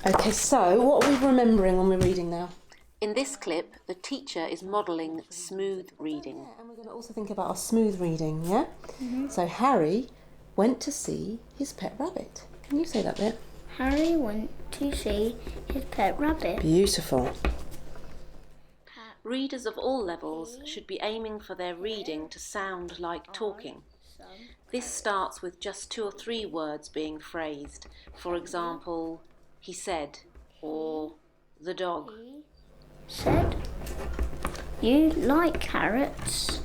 Okay, so what are we remembering when we're reading now? In this clip, the teacher is modelling smooth reading. Yeah, and we're going to also think about our smooth reading, yeah? Mm-hmm. So Harry went to see his pet rabbit. Can you say that bit? Harry went to see his pet rabbit. Beautiful. Readers of all levels should be aiming for their reading to sound like talking. This starts with just 2 or 3 words being phrased. For example, he said, or the dog. Said, "You like carrots."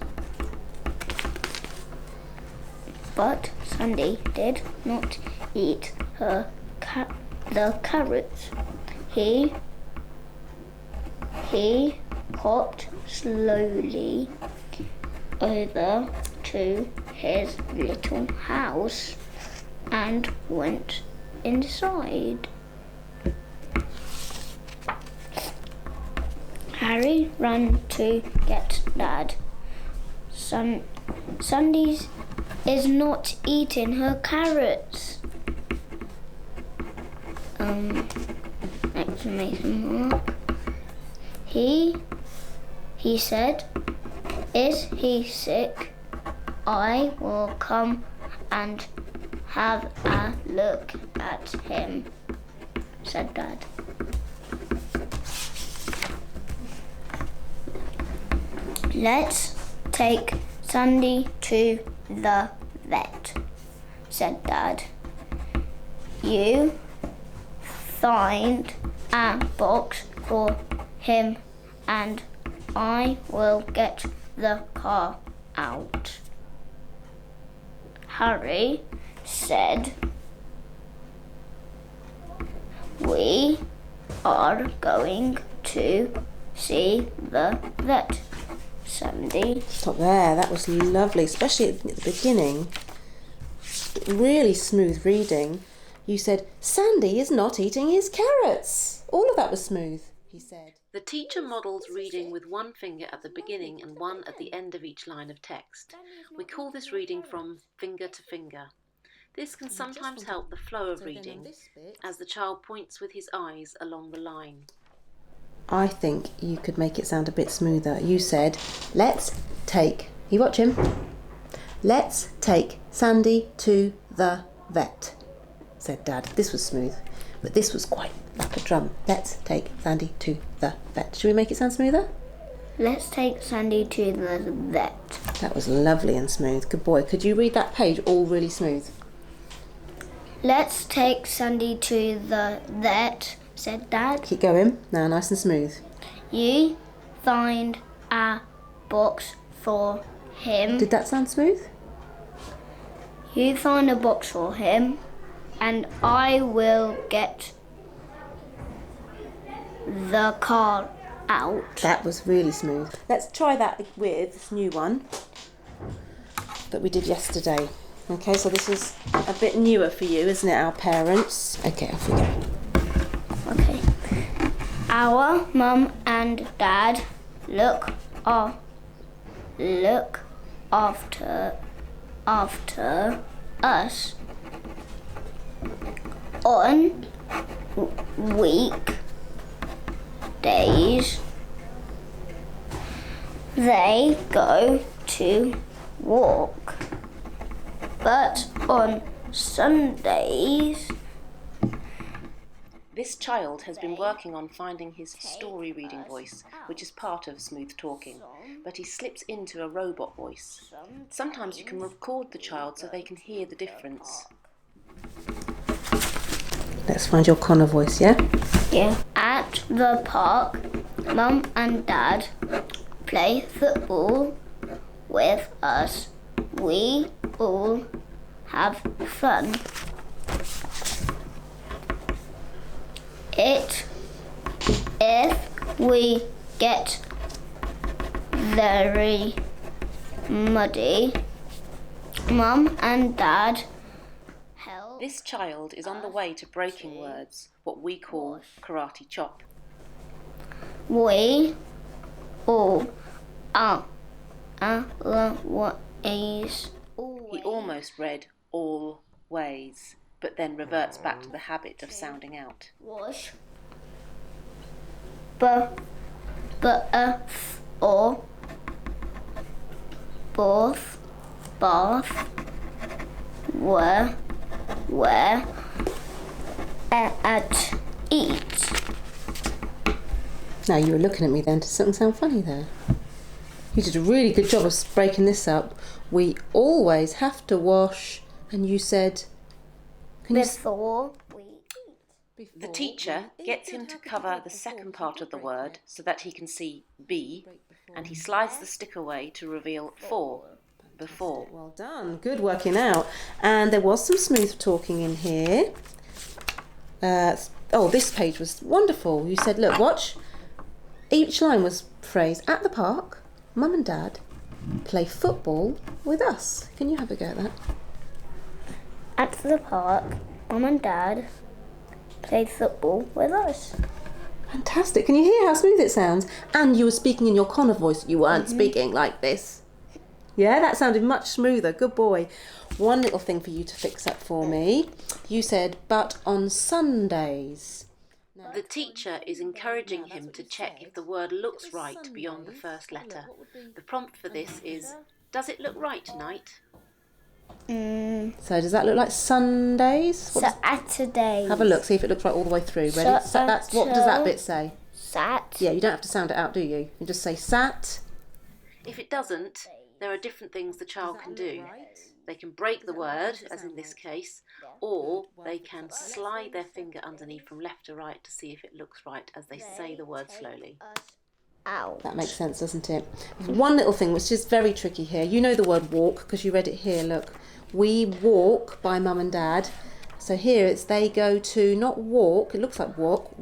But Sandy did not eat the carrots. He hopped slowly over to his little house and went inside. Harry ran to get Dad. Sandy is not eating her carrots. Exclamation mark. He said, "Is he sick? I will come and have a look at him," said Dad. "Let's take Sandy to the vet," said Dad. "You find a box for him and I will get the car out." Harry said, "We are going to see the vet, Sandy." Stop there, that was lovely, especially at the beginning. Really smooth reading. You said, "Sandy is not eating his carrots." All of that was smooth, he said. The teacher models reading with one finger at the beginning and one at the end of each line of text. We call this reading from finger to finger. This can sometimes help the flow of reading, as the child points with his eyes along the line. I think you could make it sound a bit smoother. You said, "Let's take," you watch him, "Let's take Sandy to the vet," said Dad. This was smooth, but this was quite like a drum. "Let's take Sandy to the vet." Should we make it sound smoother? Let's take Sandy to the vet. That was lovely and smooth. Good boy. Could you read that page all really smooth? Let's take Sandy to the vet, said Dad. Keep going. Now nice and smooth. You find a box for him. Did that sound smooth? You find a box for him and I will get the car out. That was really smooth. Let's try that with this new one that we did yesterday. Okay, so this is a bit newer for you, isn't it, our parents? Okay, off we go. Okay. Our mum and dad look after us on weekdays. They go to walk, but on Sundays. This child has been working on finding his story reading voice, which is part of smooth talking, but he slips into a robot voice. Sometimes you can record the child so they can hear the difference. Let's find your Connor voice, yeah? Yeah. At the park, Mum and Dad play football with us. We all have fun. If we get very muddy, Mum and Dad help. This child is on the way to breaking words, what we call karate chop. We all are ways. He almost read all ways, but then reverts back to the habit of sounding out. Wash. Bath or bath, bath, where, at, eat. Now you were looking at me then. Does something sound funny there? You did a really good job of breaking this up. We always have to wash, and you said... Before we eat. The teacher gets him to cover the second part of the word so that he can see be, and he slides the stick away to reveal for, before. Well done. Good working out. And there was some smooth talking in here. This page was wonderful. You said, look, watch. Each line was phrased, at the park, Mum and Dad play football with us. Can you have a go at that? At the park, Mum and Dad played football with us. Fantastic. Can you hear how smooth it sounds? And you were speaking in your Connor voice. You weren't speaking like this. Yeah, that sounded much smoother. Good boy. One little thing for you to fix up for me. You said, but on Sundays. The teacher is encouraging him to check if the word looks right beyond the first letter. The prompt for this is, does it look right tonight? So does that look like Sundays? Saturdays. Have a look, see if it looks right all the way through. Ready? That's what does that bit say? Sat. Yeah, you don't have to sound it out, do you? You just say sat. If it doesn't, there are different things the child can do. They can break the word, as in this case, or they can slide their finger underneath from left to right to see if it looks right as they say the word slowly. Out. That makes sense, doesn't it? One little thing which is very tricky here. You know the word walk because you read it here. Look, we walk by Mum and Dad. So here it's they go to, not walk. It looks like walk,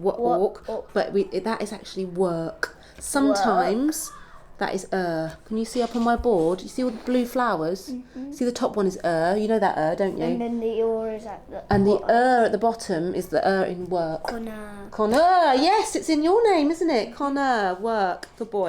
but that is actually work. Sometimes that is Can you see up on my board? You see all the blue flowers? See the top one is You know that don't you? And then the is at the And the bottom. at the bottom is the in work. Connor. Connor, yes, it's in your name, isn't it? Connor, work. Good boy.